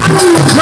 Thank you.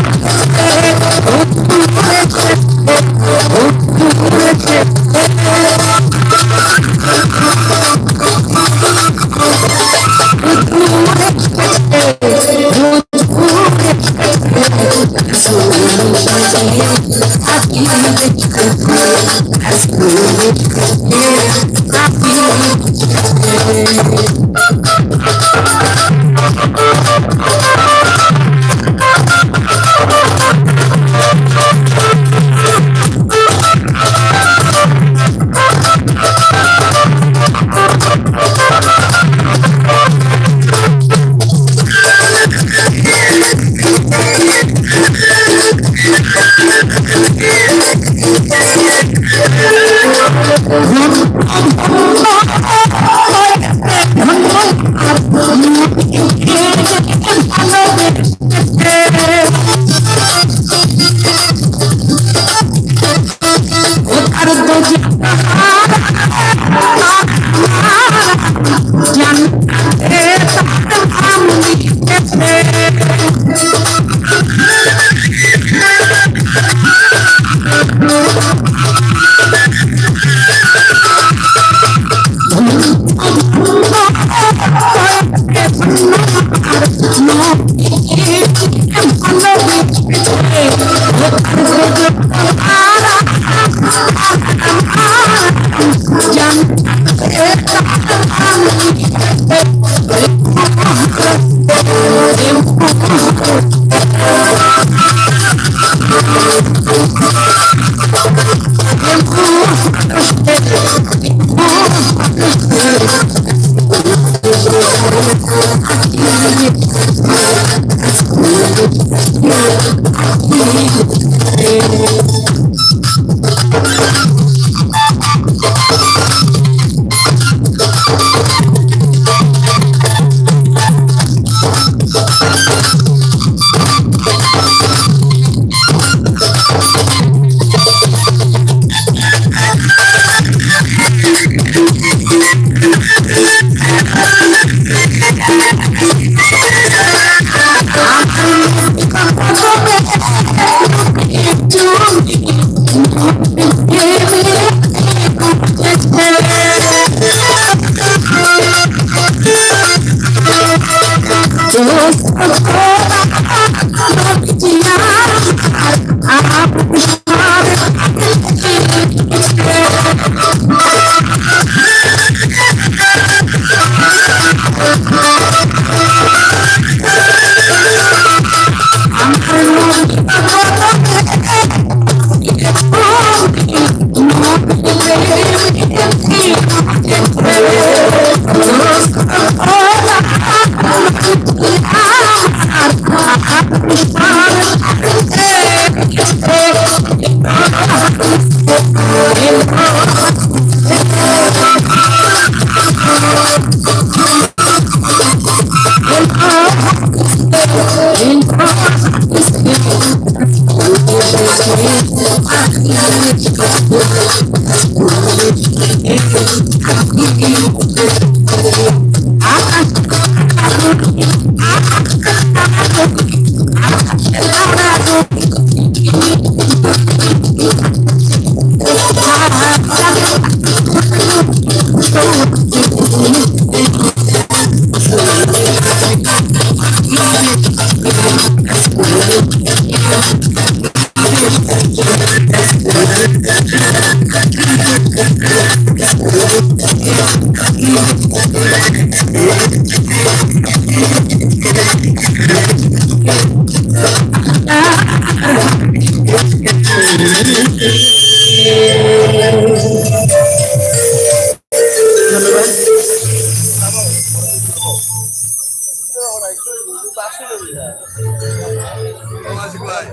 Masih kuat.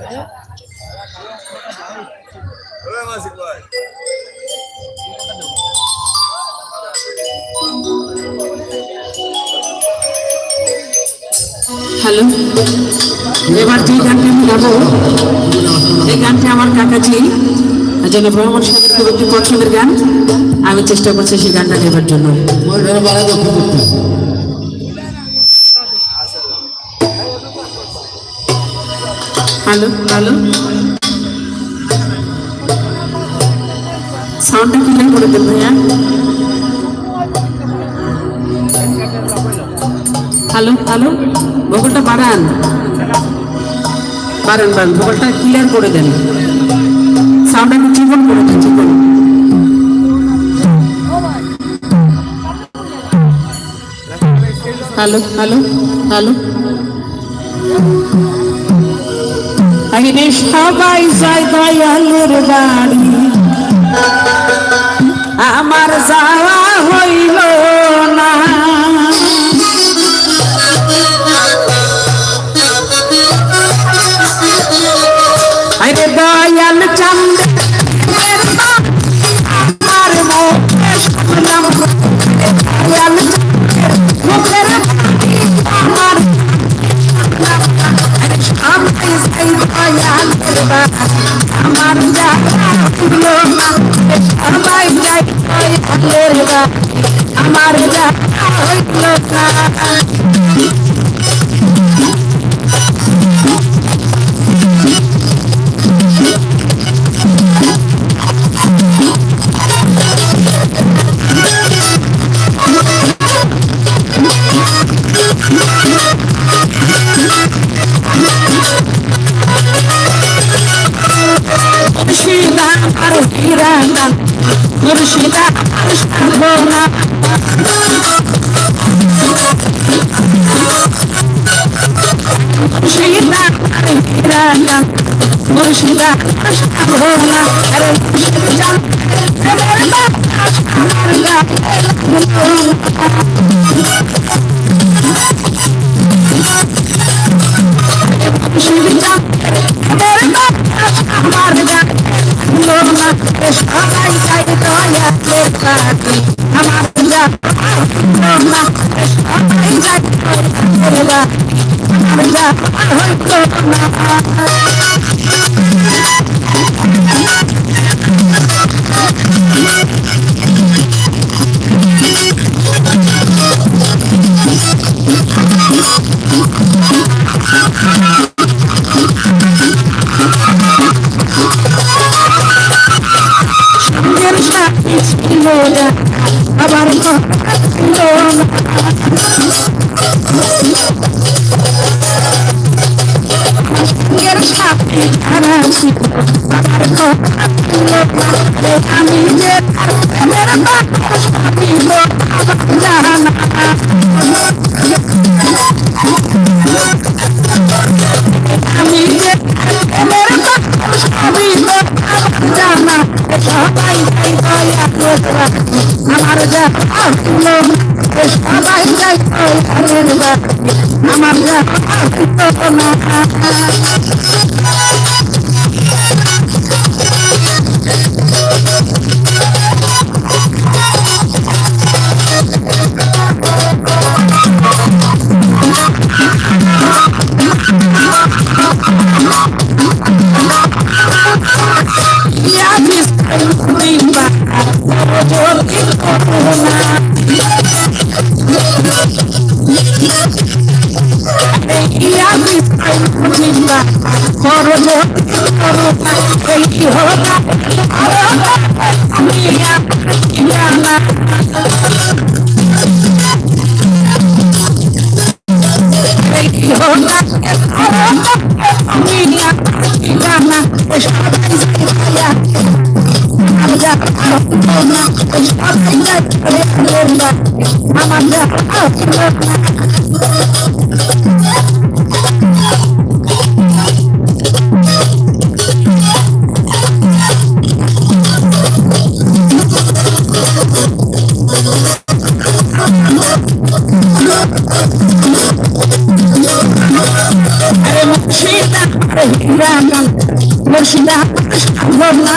Masih kuat. Hello, এবার যে গানটি আমি গাবো এই গানটি আমার কাকাজি যেন ভ্রমণ সাগর খুব একটি পছন্দের গান। আমি চেষ্টা করছি সেই গানটা গাইবার জন্য। হ্যালো হ্যালো, সাউন্ডটা ক্লিয়ার করে দেন ভাইয়া। হ্যালো হ্যালো, ভোকালটা বাড়ান বাড়ান বাড়ান, ভোকালটা ক্লিয়ার করে দেন, সাউন্ডটা চিকন করে দেন, চিকন। হ্যালো হ্যালো হ্যালো, আরে সবাই যায় দয়ালের বাড়ি, আমার যাওয়া হইল না। আরে দয়াল চান্দ আমার মুখে শুনলাম, দয়াল মুখের আমার আমার সবাই যাই আমার হইল না। মুর্শিদা সাধনা মুর্শিদা হিরানা মুর্শিদা সাধনা সবাই যাই দয়ালের বাড়ি, আমার সবাই যাই দয়ালের বাড়ি, আমার হইল না। আবার আমি যে আমি যে জানা সবাই আমার যা সবাই যাই আমার যা মুর্শিদা হিরাঙ্গাল মুর্শিদা সম্ভব না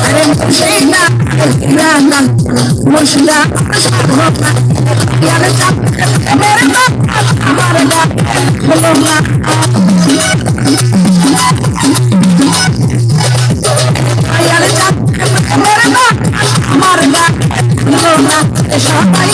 আরে মুর্শিদা হিরাঙ্গাল মুর্শিদা সম্ভব না ইয়ারে চাপ মেরে না আমার না বলো না ইয়ারে চাপ মেরে না আমার না বলো না সবাই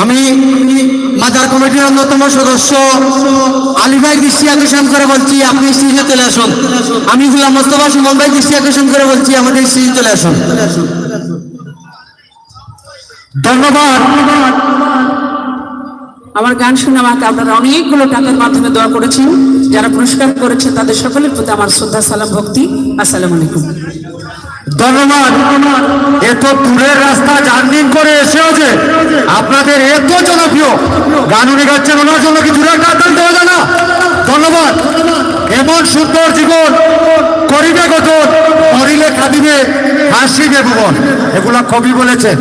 আমি মাজার কমিটির অন্যতম সদস্য আলী ভাই দৃষ্টি আকর্ষণ করে বলছি আপনি স্টেজে চলে আসুন। আমি গোলাম মোস্তফা সুমন ভাই দৃষ্টি আকর্ষণ করে বলছি আমাদের স্টেজে চলে আসুন। ধন্যবাদ। আমার গান শুনে আমাকে আপনারা অনেকগুলো টাকার মাধ্যমে দোয়া করেছেন, যারা পুরস্কার করেছেন তাদের সকলের প্রতি আমার শ্রদ্ধা সালাম ভক্তি। আসসালামু আলাইকুম। ধন্যবাদ। এত দূরের রাস্তা জার্নি করে এসেও যে আপনাদের এত জনপ্রিয় গান উনি গাচ্ছেন, ওনার জন্য কি দূরের গান দেওয়া যায় না? ধন্যবাদ। এমন সুন্দর জীবন করিবে গঠন, করিলে খাদিবে হাসিবে ভুবন, এগুলা কবি বলেছেন।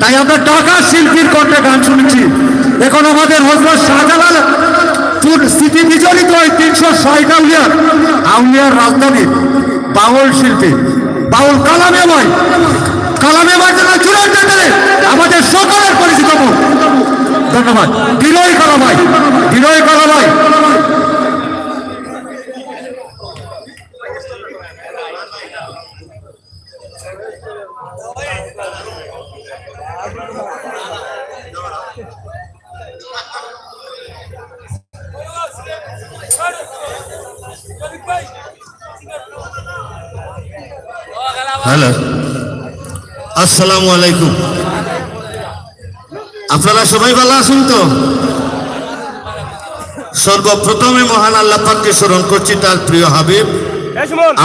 তাই আমরা টাকা শিল্পীর কণ্ঠে গান শুনেছি। এখন আমাদের হযরত শাহজালাল স্মৃতি বিজড়িত ওই 306টা আউলিয়ার রাজধানী বাউল শিল্পী বাউল কালামে ভাই জন্য চূড়ান্ত আমাদের সকলের পরিচিত মুখ। ধন্যবাদ। বিনয় কালা ভাই। হ্যালো, আসসালামু আলাইকুম। আপনারা সবাই ভালো আছেন তো? সর্বপ্রথমে মহান আল্লাহ পাককে স্মরণ করছি, তার প্রিয় হাবিব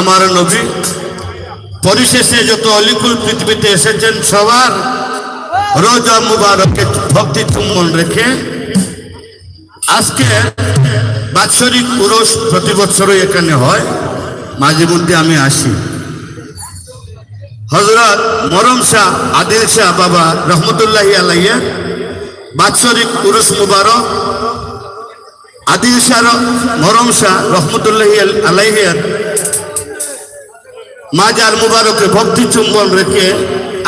আমার নবী, পরিশেষে যত অলিকুল পৃথিবীতে এসেছেন সবার রোজা মুবারকে ভক্তি চুম্বন রেখে আজকে বাৎসরিক উরস প্রতি বছরই এখানে হয়, মাঝে মধ্যে আমি আসি। হযরত মরম শাহ আদিল শাহ বাবা রহমতুল্লাহি আলাইহি বাৎসরিক উরুস মুবারক আদিল শাহ মরম শাহ রহমতুল্লাহি আলাইহি মাজার মুবারকে ভক্তি চুম্বন রেখে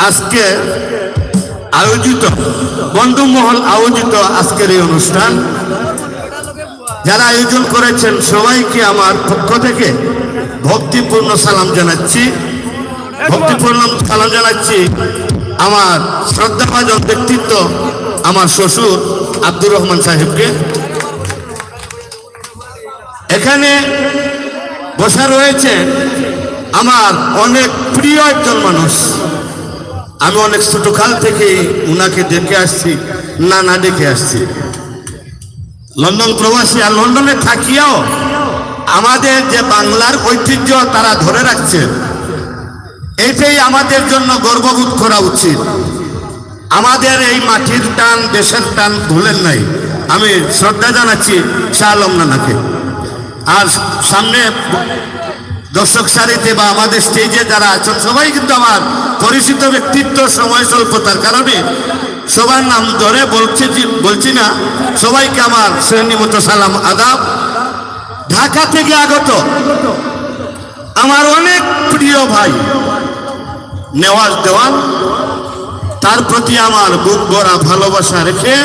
আজকে আয়োজিত বন্ধুমহল আয়োজিত আজকের এই অনুষ্ঠান, যারা আয়োজন করেছেন সবাইকে আমার পক্ষ থেকে ভক্তিপূর্ণ সালাম জানাচ্ছি। আমার শ্রদ্ধাভাজন ব্যক্তিত্ব আমার শ্বশুর আব্দুর রহমান সাহেবকে। এখানে বসা রয়েছে আমার অনেক প্রিয় একজন মানুষ। আমি অনেক ছোটকাল থেকে উনাকে দেখে আসছি, না দেখে আসছি। লন্ডন প্রবাসী, আর লন্ডনে থাকিয়াও আমাদের যে বাংলার ঐতিহ্য তারা ধরে রাখছে। এটাই আমাদের জন্য গর্ববোধ করা উচিত। আমাদের এই মাটির টান, দেশের টান ভুলেন নাই। আমি শ্রদ্ধা জানাচ্ছি শাহ আলম নানাকে। আর সামনে দর্শক সারিতে বা আমাদের স্টেজে যারা আছেন সবাই কিন্তু আমার পরিচিত ব্যক্তিত্ব। সময় স্বল্পতার কারণে সবার নাম ধরে বলছি না। সবাইকে আমার শ্রেণীমতো সালাম আদাব। ঢাকা থেকে আগত আমার অনেক প্রিয় ভাই নেওয়াজ দেওয়ান, তার প্রতি আমার বুক ভরা ভালোবাসা রেখে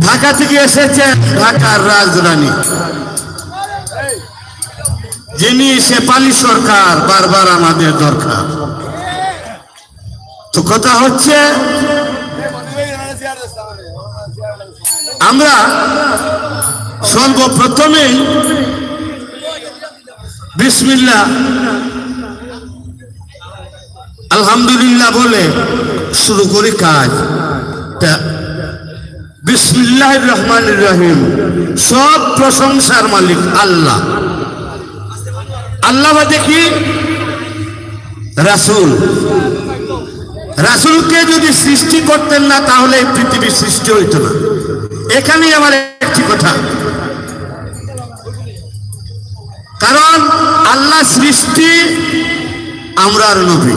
ঢাকা থেকে এসেছেন ঢাকার রাজরানী, যিনি শেফালি সরকার বারবার আমাদের দরকার। তো কথা হচ্ছে আমরা সর্বপ্রথমেই বিসমিল্লাহ আলহামদুলিল্লাহ বলে শুরু করি কাজ। বিসমিল্লাহির রহমানির রহিম। সব প্রশংসার মালিক আল্লাহ। আল্লাহ বাদে কি? রাসূল। রাসূলকে যদি সৃষ্টি করতেন না তাহলে এই পৃথিবীর সৃষ্টি হইতো না। এখানেই আমার একটি কথা, কারণ আল্লাহ সৃষ্টি, আমরার নবী।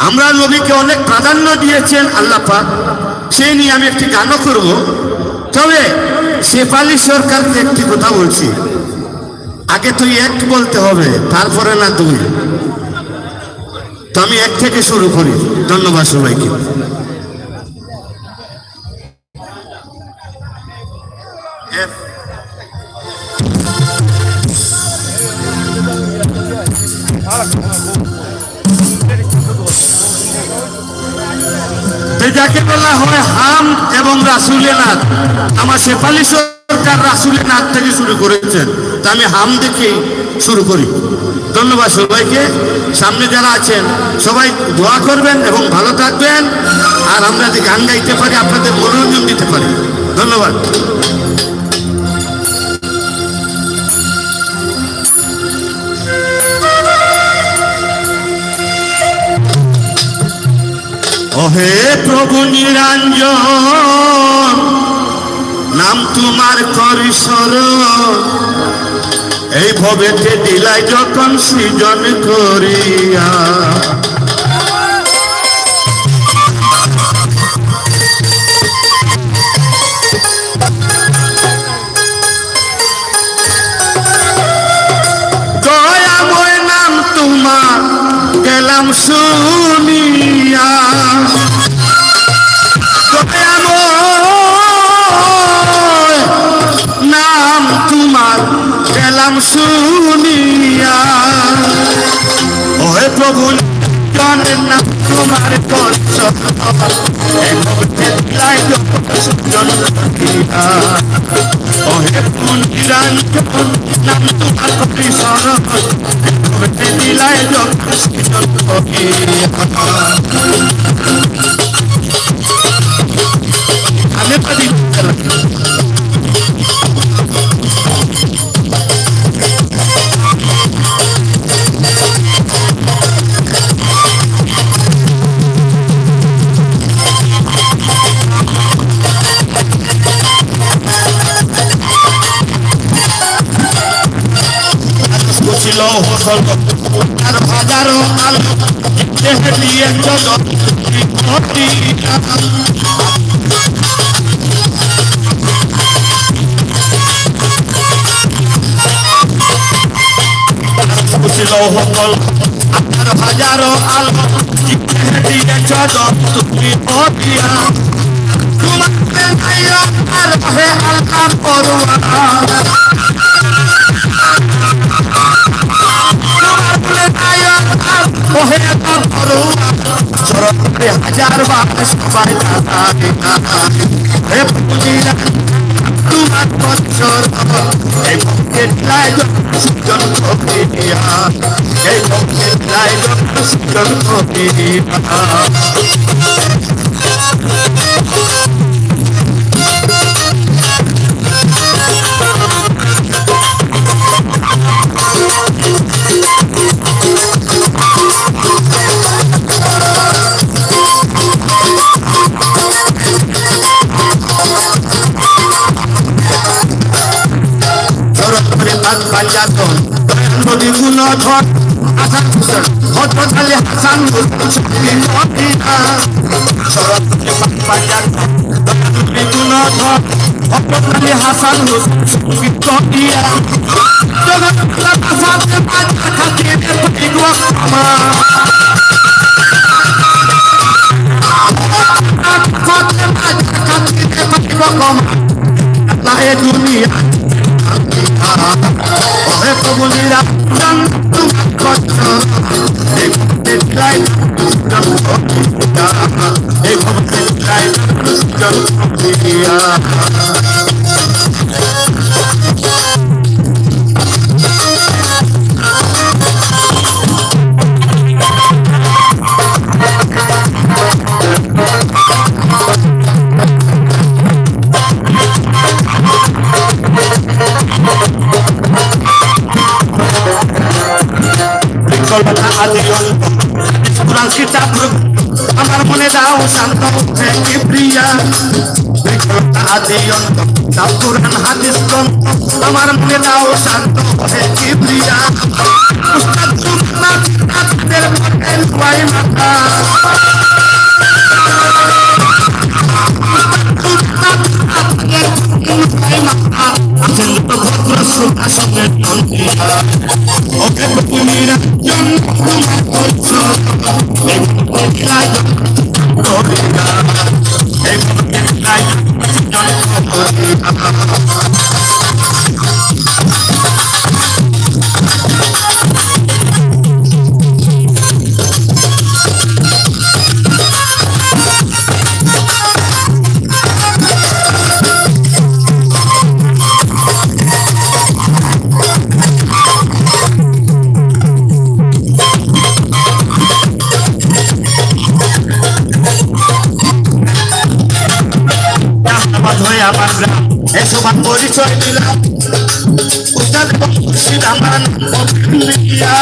আমরা নবীকে অনেক প্রাধান্য দিয়েছেন আল্লাহ পাক, সেই নিয়ে আমি একটি গানও করব। তবে শেফালি সরকারকে একটি কথা বলছি, আগে তুই এক বলতে হবে, তারপরে না তুই। তো আমি এক থেকে শুরু করি। ধন্যবাদ সবাইকে। যাকে বলা হয় হাম এবং রাসূলের নাথ, আমার শেফালি সরকার রাসূলের নাথ থেকে শুরু করেছেন, তা আমি হাম দেখেই শুরু করি। ধন্যবাদ সবাইকে। সামনে যারা আছেন সবাই দোয়া করবেন এবং ভালো থাকবেন। আর আমরা যে গান গাইতে পারি, আপনাদের মনোরঞ্জন দিতে পারি। ধন্যবাদ। ওহে প্রভু নিরঞ্জন, নাম তোমার করি স্মরণ, এই ভবেতে দিলাই যখন সৃজন করিয়া। দয়াময় নাম তোমার গেলাম শুনিয়া, নাম তোমার গেলাম শুনিয়া। ওহে প্রভু জনের নাম তোমার ওহে প্রভু নিরঞ্জন, নাম তোমার শরণ, দিলায় আমি পারি। হাজারো আলো দিয়ে জগৎ সকল আপনার হাজারো আলো দিয়ে জগৎ তুমি দিয়া। তোমার আল্লাহ করুণা হাজার বার সবাই তোমার বছর এই ভক্তের লাই সৃজন করিয়া, এই ভক্তের লাই সৃজন করিয়া। হাসান হোসেন হযরত আলী হাসান হোসেন সঙ্গী মদিনা সরস্বতী বাবার বিগুণধর হযরত আলী হাসান হোসেন সঙ্গী মদিনা জগৎ সাথে বাজা খাতিরে পাইগো আমার সাথে বাজা খাতিরে পাইগো আমার এ দুনিয়া ওহে প্রভুরা জান কষ্ট এই দেখাই এই ভক্তি দেখাই জনপ্রিয়া আমার মনে দাও শান্ত প্রিয়া কুরআন হাদিস আমার মনে দাও শান্ত প্রিয়া উস্তাদ সুন্নাত তাদের পথের ওয়াই মাতা ওকে তুমি রাজন এসব পরিচয় দিলাম উস্তাদ মুর্শিদ আমার মিয়া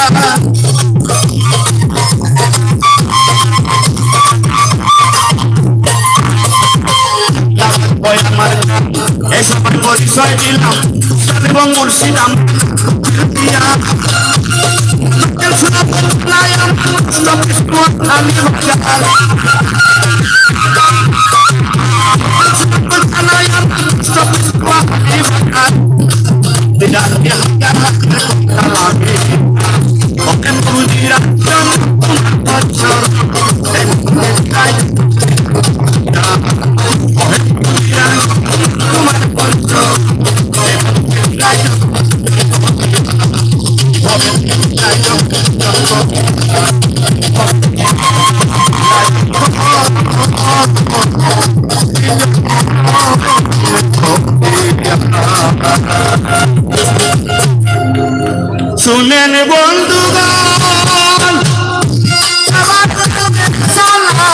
এসব পরিচয় দিলাম উস্তাদ এবং মুর্শিদ আমার মিয়া শুনেন বন্ধুগণ সালাম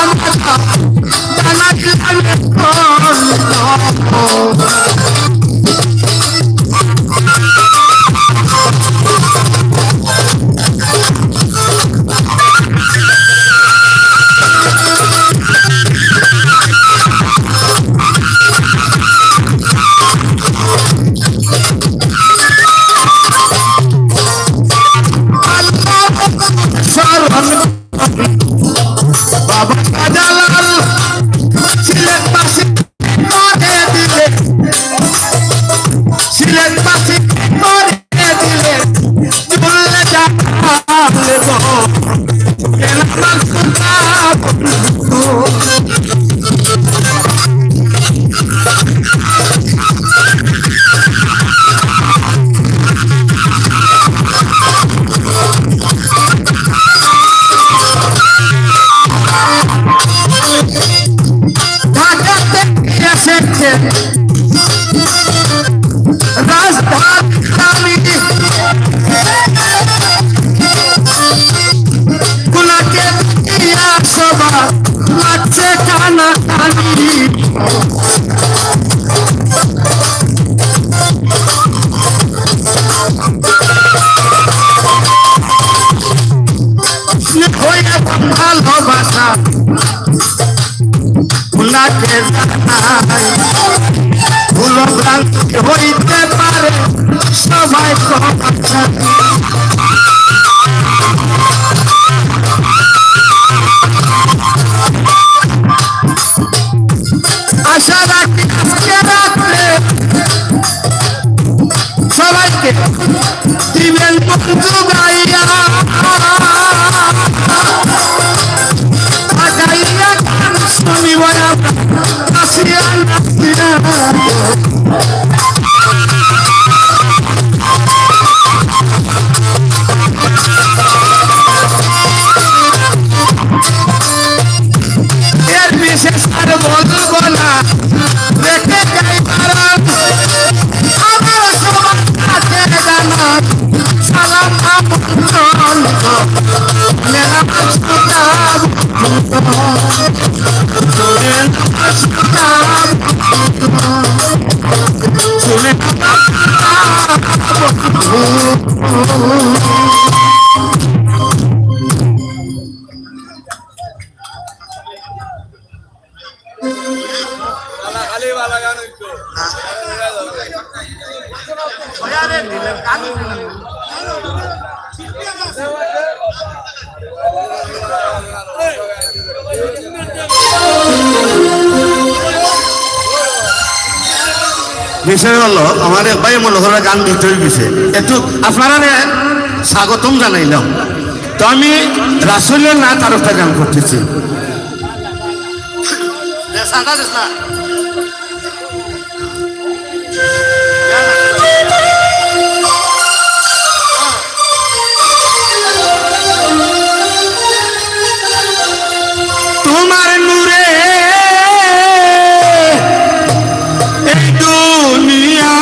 হইতে পারে সবাই আমাকে দিবেন বন্ধু গাইয়া গাইয়া গান শুনিব আসিয়া নাচিয়া বিশেষ আর বলবো না দেখে যাই আমার সবার কাছে জানা সালাম আমন্ত্রণ মেলা সুতাব শুনে বিষয় হলো আমার এক ভাই মনে করে গান দিতে গেছে একটু আপনারা স্বাগতম জানাইলাম তো আমি রাসূলের না তার একটা গান করতেছি তোমার নূরে এই দুনিয়া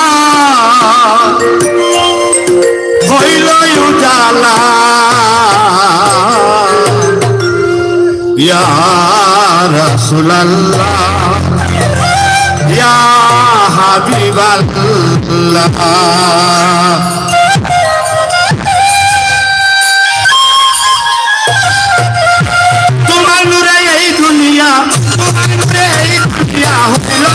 হইল উজালা ইয়া রাসূলুল্লাহ ইয়া হাবিবাল্লাহ তোমার নূরে এই দুনিয়া তোমার নূরে এই দুনিয়া হইল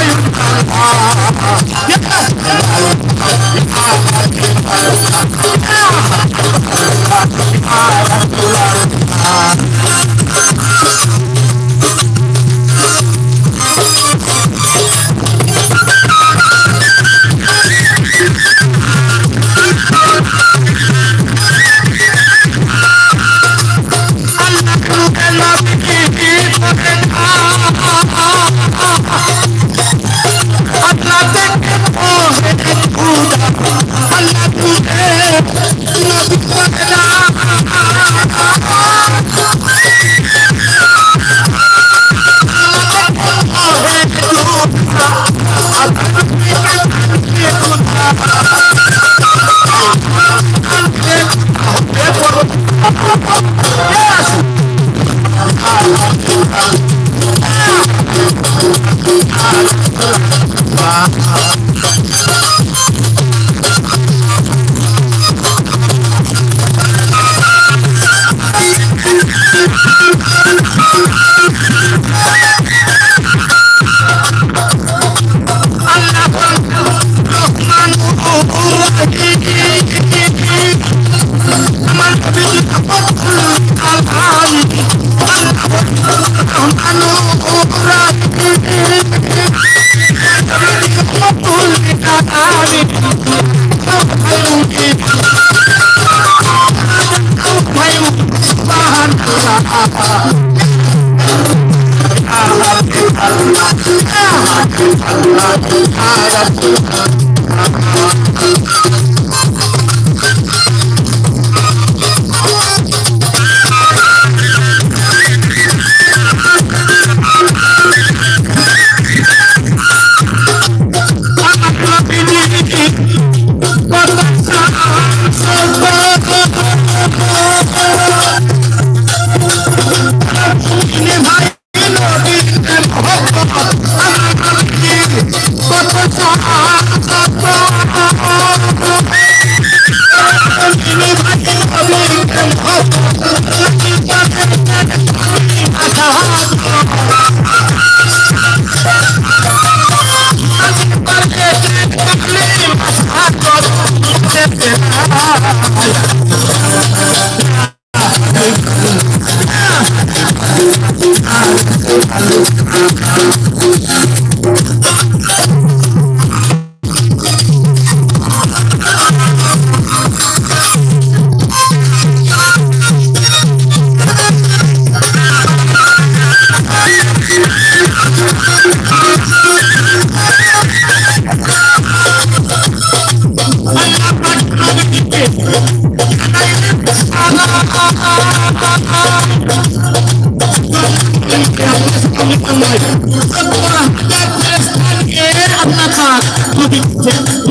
আল্লাহ পাক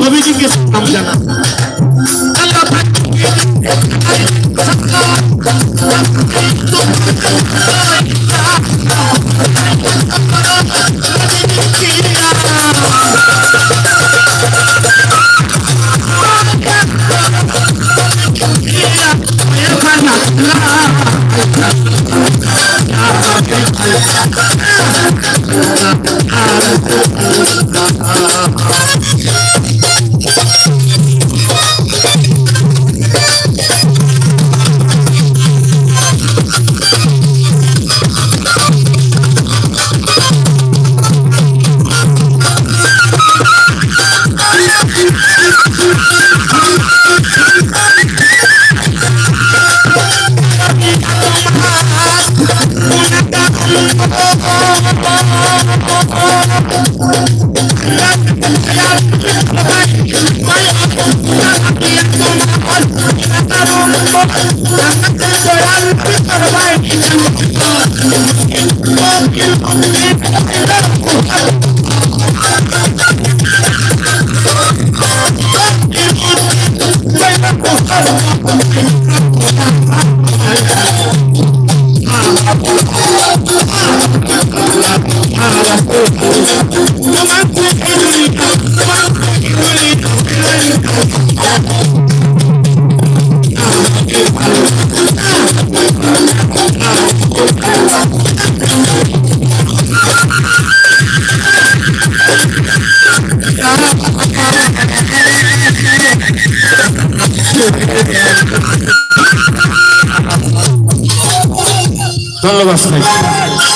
নবীজিকে সালাম জানা। আল্লাহ পাক ধন্যবাদ।